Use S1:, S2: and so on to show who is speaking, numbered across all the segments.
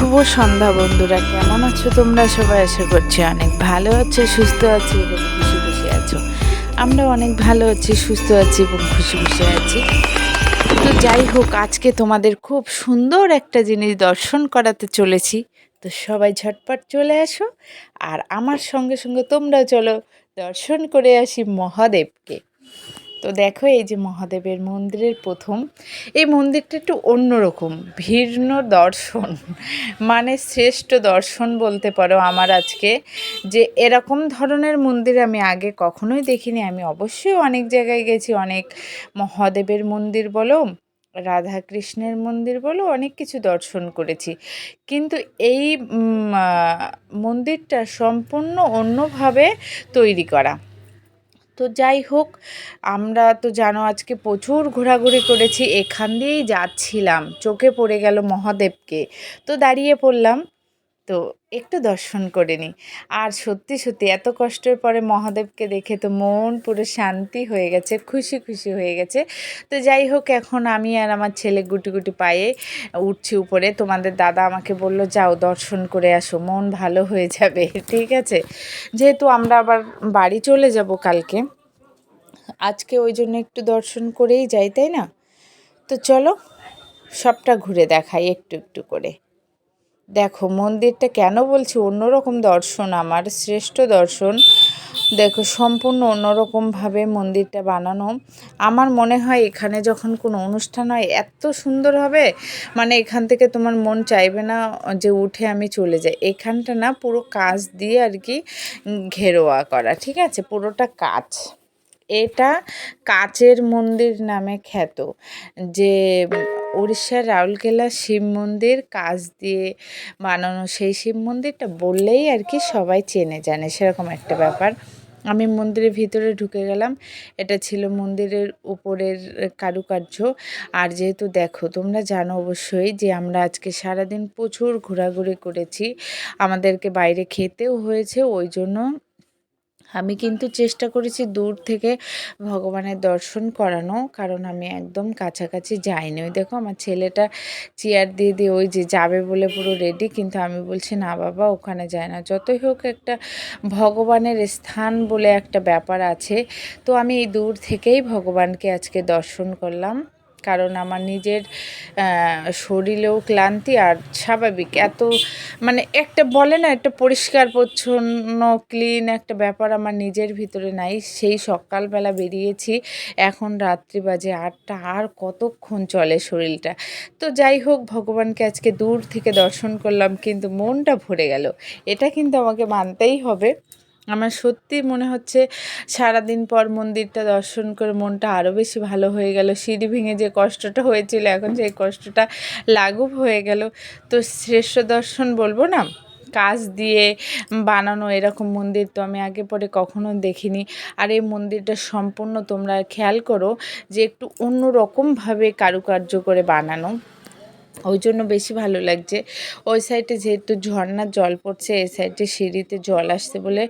S1: শুভ সন্ধ্যা বন্ধুরা, কেমন আছো তোমরা সবাই? আশা করছি অনেক ভালো আছো, সুস্থ আছো এবং খুশি খুশি আছো। আমরা অনেক ভালো আছি, সুস্থ আছি এবং খুশি খুশি আছি। তো যাই হোক, আজকে তোমাদের খুব সুন্দর একটা জিনিস দর্শন করাতে চলেছি। তো সবাই ঝটপট চলে আসো, আর আমার সঙ্গে সঙ্গে তোমরাও চলো দর্শন করে আসি মহাদেবকে। তো দেখো, এই যে মহাদেবের মন্দিরের প্রথম, এই মন্দিরটা একটু অন্যরকম, ভিন্ন দর্শন, মানে শ্রেষ্ঠ দর্শন বলতে পারো আমার আজকে। যে এরকম ধরনের মন্দির আমি আগে কখনোই দেখিনি। আমি অবশ্যই অনেক জায়গায় গেছি, অনেক মহাদেবের মন্দির বলো, রাধা কৃষ্ণের মন্দির বলো, অনেক কিছু দর্শন করেছি, কিন্তু এই মন্দিরটা সম্পূর্ণ অন্যভাবে তৈরি করা। তো যাই হোক, আমরা তো জানো আজকে প্রচুর ঘোরাঘুরি করেছি, এখান দিয়েই যাচ্ছিলাম, চোখে পড়ে গেল মহাদেবকে। তো দাঁড়িয়ে পড়লাম, তো একটু দর্শন করে নিই। আর সত্যি সত্যি এত কষ্টের পরে মহাদেবকে দেখে তো মন পুরো শান্তি হয়ে গেছে, খুশি খুশি হয়ে গেছে। তো যাই হোক, এখন আমি আর আমার ছেলে গুটি গুটি পায়ে উঠছি উপরে। তোমাদের দাদা আমাকে বলল, যাও দর্শন করে আসো, মন ভালো হয়ে যাবে। ঠিক আছে, যেহেতু আমরা আবার বাড়ি চলে যাব কালকে, আজকে ওই জন্য একটু দর্শন করেই যাই, তাই না? তো চলো সবটা ঘুরে দেখাই একটু একটু করে। দেখো মন্দিরটা কেন বলছি অন্যরকম দর্শন, আমার শ্রেষ্ঠ দর্শন। দেখো সম্পূর্ণ অন্যরকমভাবে মন্দিরটা বানানো। আমার মনে হয় এখানে যখন কোনো অনুষ্ঠান হয় এত সুন্দর হবে, মানে এখান থেকে তোমার মন চাইবে না যে উঠে আমি চলে যাই। এখানটা না পুরো কাঁচ দিয়ে আর কি ঘেরোয়া করা, ঠিক আছে, পুরোটা কাঁচ। এটা কাচের মন্দির নামে খ্যাত। যে উড়িষ্যার রাউরকেলা শিব মন্দির কাঁচ দিয়ে বানানো, সেই শিব মন্দিরটা বললেই আর কি সবাই চেনে জানে, সেরকম একটা ব্যাপার। আমি মন্দিরের ভিতরে ঢুকে গেলাম। এটা ছিল মন্দিরের উপরের কারুকার্য। আর যেহেতু দেখো, তোমরা জানো অবশ্যই যে আমরা আজকে সারাদিন প্রচুর ঘোরাঘুরি করেছি, আমাদেরকে বাইরে খেতেও হয়েছে, ওই জন্য আমি কিন্তু চেষ্টা করেছি দূর থেকে ভগবানের দর্শন করানো, কারণ আমি একদম কাছাকাছি যাইনি। ওই দেখো আমার ছেলেটা চেয়ার দিয়ে দিয়ে ওই যে যাবে বলে পুরো রেডি, কিন্তু আমি বলছি না বাবা, ওখানে যায় না। যতই হোক একটা ভগবানের স্থান বলে একটা ব্যাপার আছে। তো আমি এই দূর থেকেই ভগবানকে আজকে দর্শন করলাম, কারণ আমার নিজের শরীরেও ক্লান্তি, আর স্বাভাবিক এত মানে একটা বলে না, একটা পরিষ্কার পরিচ্ছন্ন ক্লিন একটা ব্যাপার আমার নিজের ভিতরে নাই। সেই সকালবেলা বেরিয়েছি, এখন রাত্রি বাজে 8টা, আর কতক্ষণ চলে শরীরটা। তো যাই হোক, ভগবানকে আজকে দূর থেকে দর্শন করলাম, কিন্তু মনটা ভরে গেল, এটা কিন্তু আমাকে মানতেই হবে। আমার সত্যি মনে হচ্ছে সারাদিন পর মন্দিরটা দর্শন করে মনটা আরও বেশি ভালো হয়ে গেল। সিঁড়ি ভেঙে যে কষ্টটা হয়েছিল, এখন সেই কষ্টটা লাঘব হয়ে গেল। তো শ্রেষ্ঠ দর্শন বলবো না, কাঁচ দিয়ে বানানো এরকম মন্দির তো আমি আগে পরে কখনো দেখিনি। আর এই মন্দিরটা সম্পূর্ণ তোমরা খেয়াল করো যে একটু অন্য রকমভাবে কারুকার্য করে বানানো, ওই জন্য বেশি ভালো লাগছে। ওই সাইডে যেহেতু ঝর্নার জল পড়ছে, এই সাইডে সিঁড়িতে জল আসছে বলে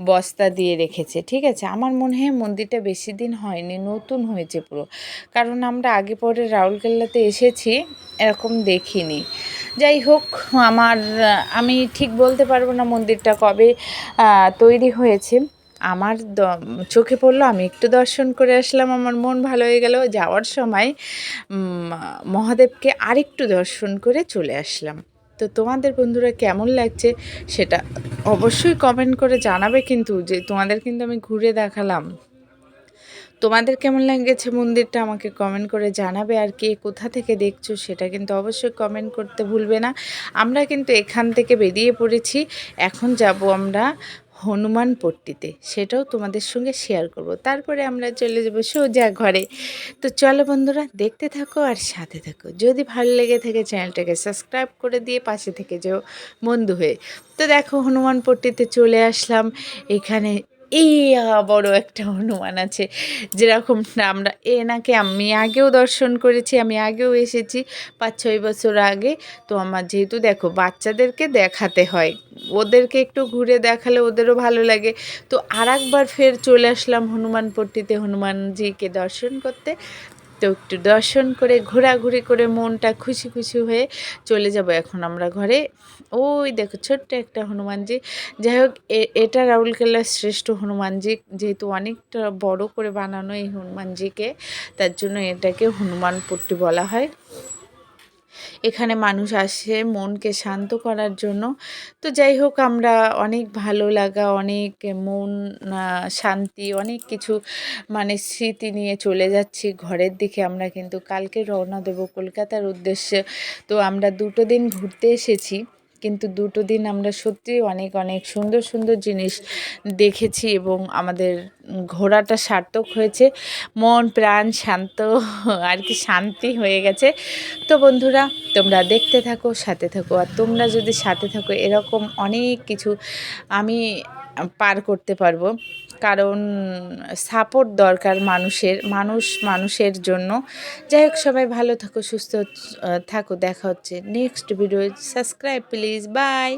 S1: বস্তা দিয়ে রেখেছে, ঠিক আছে। আমার মনে হয় মন্দিরটা বেশি দিন হয়নি, নতুন হয়েছে পুরো, কারণ আমরা আগে পরে রাউরকেল্লাতে এসেছি, এরকম দেখিনি। যাই হোক, আমি ঠিক বলতে পারবো না মন্দিরটা কবে তৈরি হয়েছে। আমার চোখে পড়লো, আমি একটু দর্শন করে আসলাম, আমার মন ভালো হয়ে গেল। যাওয়ার সময় মহাদেবকে আরেকটু দর্শন করে চলে আসলাম। তো তোমাদের বন্ধুরা কেমন লাগছে সেটা অবশ্যই কমেন্ট করে জানাবে, কিন্তু যে তোমাদের কিন্তু আমি ঘুরে দেখালাম। তোমাদের কেমন লেগেছে মন্দিরটা আমাকে কমেন্ট করে জানাবে, আর কে কোথা থেকে দেখছো সেটা কিন্তু অবশ্যই কমেন্ট করতে ভুলবে না। আমরা কিন্তু এখান থেকে বেরিয়ে পড়েছি, এখন যাব আমরা হনুমানপট্টিতে, সেটাও তোমাদের সঙ্গে শেয়ার করব। তারপরে আমরা চলে যাব সোজা ঘরে। তো চলো বন্ধুরা, দেখতে থাকো আর সাথে থাকো। যদি ভালো লেগে থাকে চ্যানেলটাকে সাবস্ক্রাইব করে দিয়ে পাশে থেকে যেও বন্ধু হয়ে। তো দেখো হনুমানপট্টিতে চলে আসলাম। এখানে এই বড় একটা হনুমান আছে, যেরকম আমরা এনাকে আমি আগেও দর্শন করেছি, আমি আগেও এসেছি 5-6 বছর আগে। তো আমার যেহেতু দেখো বাচ্চাদেরকে দেখাতে হয়, ওদেরকে একটু ঘুরে দেখালে ওদেরও ভালো লাগে। তো আরেকবার ফের চলে আসলাম হনুমানপট্টিতে হনুমানজিকে দর্শন করতে। তো একটু দর্শন করে ঘোরাঘুরি করে মনটা খুশি খুশি হয়ে চলে যাব এখন আমরা ঘরে। ওই দেখো ছোট্ট একটা হনুমানজি। যাই হোক এটা রাউরকেল্লার শ্রেষ্ঠ হনুমানজি, যেহেতু অনেকটা বড় করে বানানো এই হনুমানজিকে, তার জন্য এটাকে হনুমান পট্টি বলা হয়। এখানে মানুষ আসে মনকে শান্ত করার জন্য। তো যাই হোক আমরা অনেক ভালো লাগা, অনেক মন শান্তি, অনেক কিছু মানে স্মৃতি নিয়ে চলে যাচ্ছি ঘরের দিকে। আমরা কিন্তু কালকে রওনা দেব কলকাতার উদ্দেশ্যে। তো আমরা 2 দিন ঘুরতে এসেছি, কিন্তু 2 দিন আমরা সত্যিই অনেক অনেক সুন্দর সুন্দর জিনিস দেখেছি এবং আমাদের ঘোরাটা সার্থক হয়েছে। মন প্রাণ শান্ত আর কি শান্তি হয়ে গেছে। তো বন্ধুরা, তোমরা দেখতে থাকো, সাথে থাকো। আর তোমরা যদি সাথে থাকো এরকম অনেক কিছু আমি পার করতে পারবো, কারণ সাপোর্ট দরকার মানুষের জন্য। যাই হোক, সবাই ভালো থাকো, সুস্থ থাকো। দেখা হচ্ছে next video. Subscribe please, by.